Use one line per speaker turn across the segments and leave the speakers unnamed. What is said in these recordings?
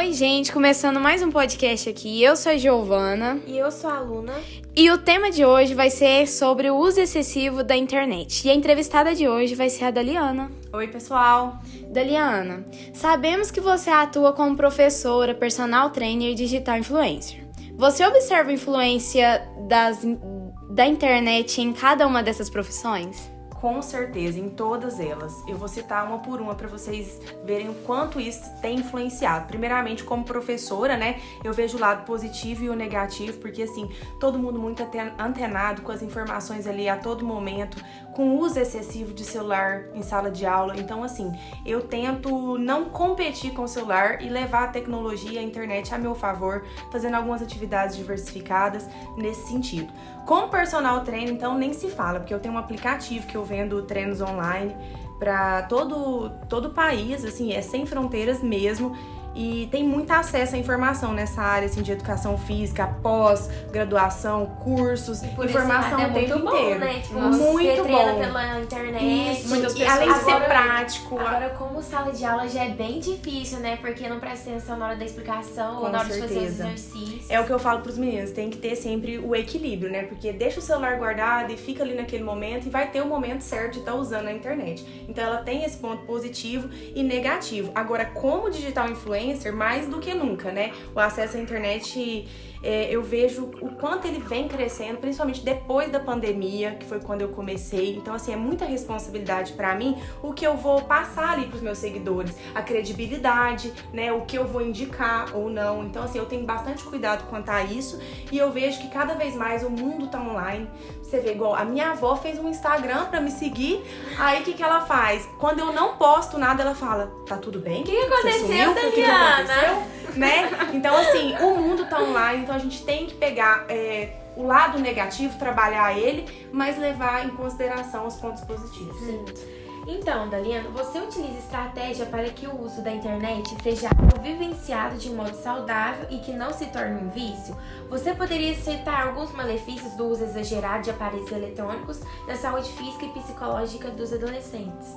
Oi, gente, começando mais um podcast aqui. Eu sou a Giovana.
E eu sou a Luna.
E o tema de hoje vai ser sobre o uso excessivo da internet. E a entrevistada de hoje vai ser a Daliana.
Oi, pessoal.
Daliana, sabemos que você atua como professora, personal trainer e digital influencer. Você observa a influência da internet em cada uma dessas profissões?
Com certeza, em todas elas. Eu vou citar uma por uma para vocês verem o quanto isso tem influenciado. Primeiramente, como professora, né, eu vejo o lado positivo e o negativo, porque assim, todo mundo muito antenado com as informações ali a todo momento, com o uso excessivo de celular em sala de aula. Então, assim, eu tento não competir com o celular e levar a tecnologia, a internet a meu favor, fazendo algumas atividades diversificadas nesse sentido. Como personal trainer, então, nem se fala, porque eu tenho um aplicativo que eu vendo treinos online para todo o país, assim, é sem fronteiras mesmo. E tem muito acesso à informação nessa área, assim, de educação física, pós-graduação, cursos, informação o tempo inteiro.
Né? Tipo,
muito
você treina
bom
pela internet.
Isso, muitas pessoas. E além de ser prático.
Agora, como sala de aula já é bem difícil, né? Porque não presta atenção na hora da explicação ou na hora de fazer os exercícios.
É o que eu falo pros meninos, tem que ter sempre o equilíbrio, né? Porque deixa o celular guardado e fica ali naquele momento e vai ter o momento certo de estar usando a internet. Então ela tem esse ponto positivo e negativo. Agora, como digital influencer, mais do que nunca, né? O acesso à internet, eu vejo o quanto ele vem crescendo, principalmente depois da pandemia, que foi quando eu comecei. Então, assim, é muita responsabilidade pra mim o que eu vou passar ali pros meus seguidores, a credibilidade, né? O que eu vou indicar ou não. Então, assim, eu tenho bastante cuidado quanto a isso e eu vejo que cada vez mais o mundo tá online. Você vê, igual a minha avó fez um Instagram pra me seguir, aí o que ela faz? Quando eu não posto nada, ela fala, tá tudo bem?
O que aconteceu,
o que aconteceu? Né? Então, assim, o mundo tá online, então a gente tem que pegar o lado negativo, trabalhar ele, mas levar em consideração os pontos positivos.
Sim. Então, Daliana, você utiliza estratégia para que o uso da internet seja algo vivenciado de modo saudável e que não se torne um vício? Você poderia citar alguns malefícios do uso exagerado de aparelhos eletrônicos na saúde física e psicológica dos adolescentes?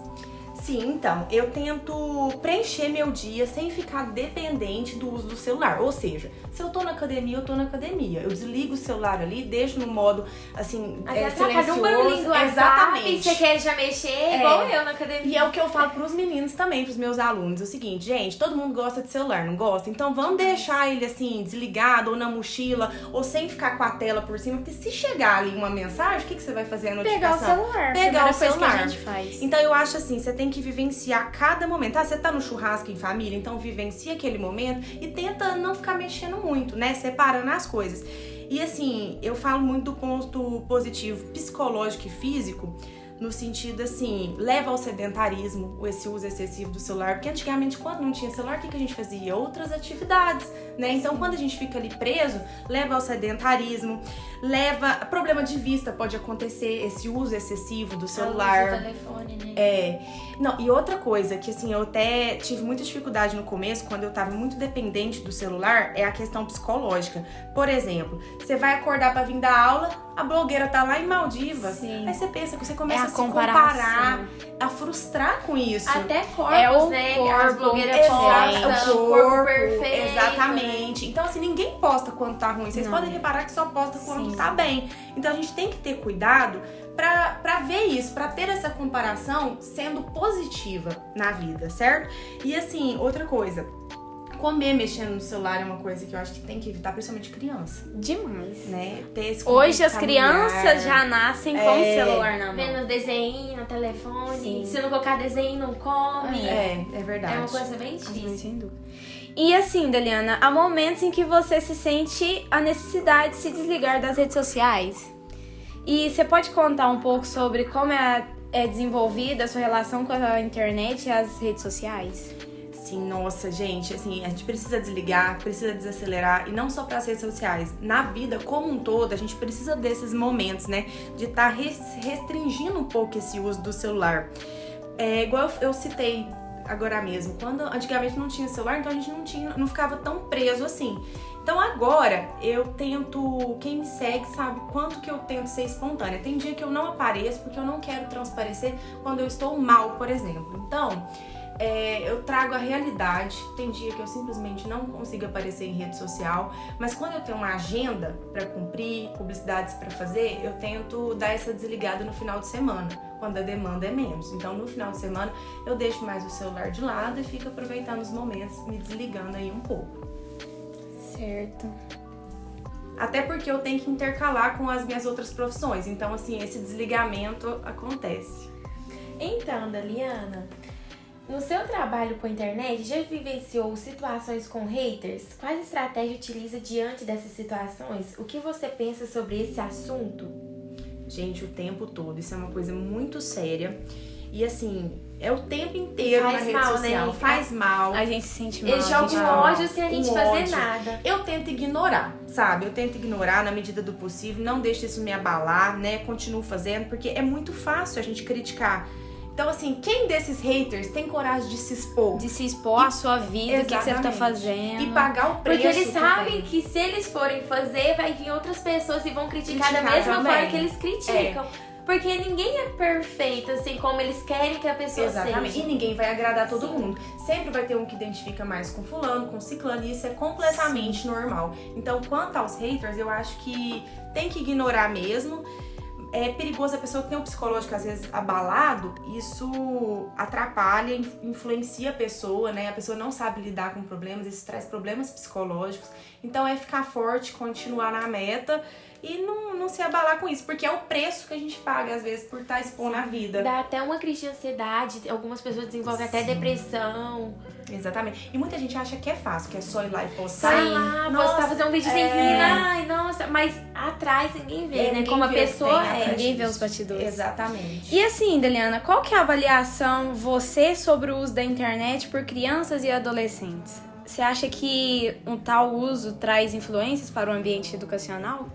Sim, então, eu tento preencher meu dia sem ficar dependente do uso do celular. Ou seja, se eu tô na academia, eu tô na academia. Eu desligo o celular ali, deixo no modo, assim, silencioso.
Um barulhinho do WhatsApp,
exatamente.
Você quer já mexer, igual eu na academia.
E é o que eu falo pros meninos também, pros meus alunos. É o seguinte, gente, todo mundo gosta de celular, não gosta? Então vamos deixar ele, assim, desligado ou na mochila, ou sem ficar com a tela por cima. Porque se chegar ali uma mensagem, o que você vai fazer a notificação?
Pegar o celular.
Pegar o celular.
Que a gente faz.
Então eu acho assim, você tem que vivenciar cada momento. Você tá no churrasco em família, então vivencia aquele momento e tenta não ficar mexendo muito, né? Separando as coisas. E assim, eu falo muito do ponto positivo psicológico e físico, no sentido assim, leva ao sedentarismo esse uso excessivo do celular, porque antigamente quando não tinha celular, o que a gente fazia? Outras atividades, né? Então quando a gente fica ali preso, leva ao sedentarismo, leva... Problema de vista pode acontecer, esse uso excessivo do celular.
A luz do telefone, né?
Não, e outra coisa que assim, eu até tive muita dificuldade no começo, quando eu tava muito dependente do celular, é a questão psicológica. Por exemplo, você vai acordar pra vir da aula, a blogueira tá lá em Maldivas.
Sim.
Aí você pensa que você começa a se
comparação.
comparar, a frustrar com isso.
Até corpos,
É o
né?
corpo,
As blogueiras
exato,
postam,
o
corpo perfeito.
exatamente. Então, assim, ninguém posta quando tá ruim. Vocês podem reparar que só posta quando tá bem. Então, a gente tem que ter cuidado pra ver isso, pra ter essa comparação sendo positiva na vida, certo? E, assim, outra coisa. Comer mexendo no celular é uma coisa que eu acho que tem que evitar, principalmente criança.
Demais.
Né? Ter esse
Hoje as
familiar.
crianças já nascem com o celular na mão.
Vendo desenho no telefone.
Sim.
Se não colocar desenho, não come.
É verdade.
É uma coisa bem difícil.
Sem dúvida. E assim, Daliana, há momentos em que você se sente a necessidade de se desligar das redes sociais. E você pode contar um pouco sobre como é desenvolvida a sua relação com a internet e as redes sociais?
Sim, nossa, gente, assim, a gente precisa desligar, precisa desacelerar, e não só para as redes sociais. Na vida como um todo, a gente precisa desses momentos, né, de estar restringindo um pouco esse uso do celular. Igual eu citei agora mesmo, quando antigamente não tinha celular, então a gente não ficava tão preso assim. Então agora eu tento, quem me segue sabe quanto que eu tento ser espontânea. Tem dia que eu não apareço porque eu não quero transparecer quando eu estou mal, por exemplo. Então, eu trago a realidade. Tem dia que eu simplesmente não consigo aparecer em rede social, mas quando eu tenho uma agenda para cumprir, publicidades para fazer, eu tento dar essa desligada no final de semana, quando a demanda é menos. Então, no final de semana, eu deixo mais o celular de lado e fico aproveitando os momentos, me desligando aí um pouco.
Certo.
Até porque eu tenho que intercalar com as minhas outras profissões. Então, assim, esse desligamento acontece.
Então, Daliana, no seu trabalho com a internet, já vivenciou situações com haters? Quais estratégias utiliza diante dessas situações? O que você pensa sobre esse assunto?
Gente, o tempo todo. Isso é uma coisa muito séria. E assim, é o tempo inteiro na rede social.
Né?
Faz mal.
A gente se sente mal.
Eles jogam ódio sem a gente fazer nada.
Eu tento ignorar, sabe? Eu tento ignorar na medida do possível. Não deixo isso me abalar, né? Continuo fazendo, porque é muito fácil a gente criticar. Então, assim, quem desses haters tem coragem de se expor?
De se expor à sua vida, o que você tá fazendo.
E pagar o preço.
Porque eles sabem que se eles forem fazer, vai vir outras pessoas e vão criticar da mesma forma que eles criticam. Porque ninguém é perfeito, assim, como eles querem que a pessoa seja.
E ninguém vai agradar todo mundo. Sempre vai ter um que identifica mais com fulano, com ciclano, e isso é completamente normal. Então, quanto aos haters, eu acho que tem que ignorar mesmo. É perigoso a pessoa que tem um psicológico, às vezes, abalado, isso atrapalha, influencia a pessoa, né? A pessoa não sabe lidar com problemas, isso traz problemas psicológicos. Então, é ficar forte, continuar na meta e não se abalar com isso, porque é o preço que a gente paga, às vezes, por estar expondo a vida.
Dá até uma crise de ansiedade, algumas pessoas desenvolvem até depressão.
Exatamente. E muita gente acha que é fácil, que é só ir lá e postar.
Sai lá, postar, fazer um vídeo sem rir, ai, nossa, mas atrás ninguém vê, né? Como a pessoa é.
Ninguém vê os bastidores.
Exatamente.
E assim, Daliana, qual que é a avaliação você sobre o uso da internet por crianças e adolescentes? Você acha que um tal uso traz influências para o ambiente educacional?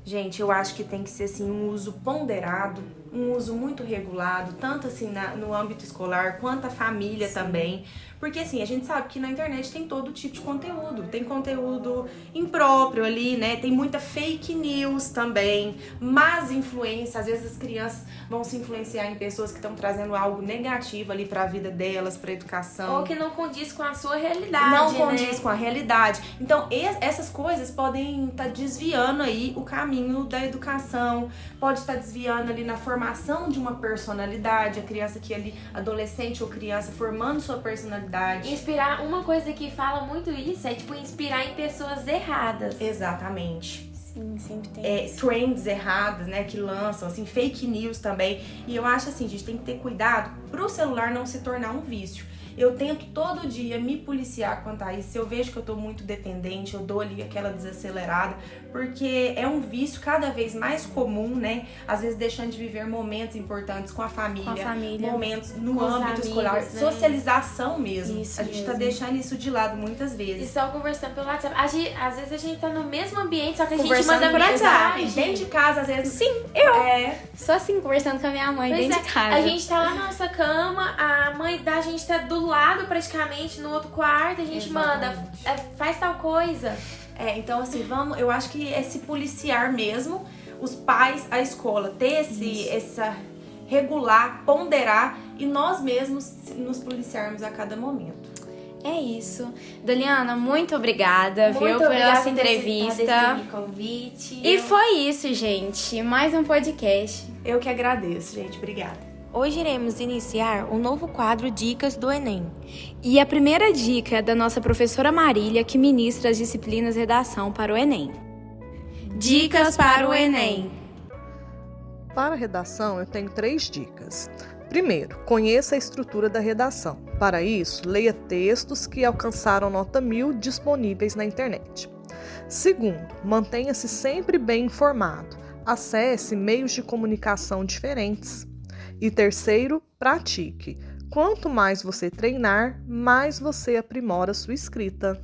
Gente, eu acho que tem que ser assim um uso ponderado, um uso muito regulado, tanto assim no âmbito escolar quanto a família também. Porque assim, a gente sabe que na internet tem todo tipo de conteúdo. Tem conteúdo impróprio ali, né? Tem muita fake news também, más influência. Às vezes as crianças vão se influenciar em pessoas que estão trazendo algo negativo ali pra vida delas, pra educação.
Ou que não condiz com a sua realidade,
não condiz com a realidade. Então, essas coisas podem estar desviando aí o caminho da educação, pode estar desviando ali na formação de uma personalidade, a criança que ali, adolescente ou criança, formando sua personalidade.
Inspirar, uma coisa que fala muito isso é, tipo, inspirar em pessoas erradas.
Exatamente.
Sim, sempre tem isso.
Trends erradas, né, que lançam, assim, fake news também. E eu acho assim, a gente tem que ter cuidado pro celular não se tornar um vício. Eu tento todo dia me policiar quanto a isso. Se eu vejo que eu tô muito dependente, eu dou ali aquela desacelerada, porque é um vício cada vez mais comum, né? Às vezes deixando de viver momentos importantes com a família, momentos no âmbito escolar, né? Socialização mesmo.
Isso
a gente
mesmo.
Tá deixando isso de lado muitas vezes.
E só conversando pelo WhatsApp. Às vezes a gente tá no mesmo ambiente, só que a gente
Conversando
manda por WhatsApp.
Dentro de casa, às vezes.
Sim, Só assim, conversando com a minha mãe dentro de casa.
A gente tá lá na nossa cama, a mãe da gente tá do lado praticamente, no outro quarto, a gente manda, faz tal coisa.
Então assim, eu acho que é se policiar mesmo, os pais, a escola, ter essa regular, ponderar e nós mesmos nos policiarmos a cada momento.
É isso. Daliana, muito obrigada,
Muito
viu, por
obrigada
essa entrevista.
por convite.
E foi isso, gente. Mais um podcast.
Eu que agradeço, gente. Obrigada.
Hoje iremos iniciar um novo quadro Dicas do Enem.
E a primeira dica é da nossa professora Marília, que ministra as disciplinas Redação para o Enem. Dicas para o Enem.
Para a redação, eu tenho 3 dicas. Primeiro, conheça a estrutura da redação. Para isso, leia textos que alcançaram nota 1000 disponíveis na internet. Segundo, mantenha-se sempre bem informado. Acesse meios de comunicação diferentes. E terceiro, pratique. Quanto mais você treinar, mais você aprimora sua escrita.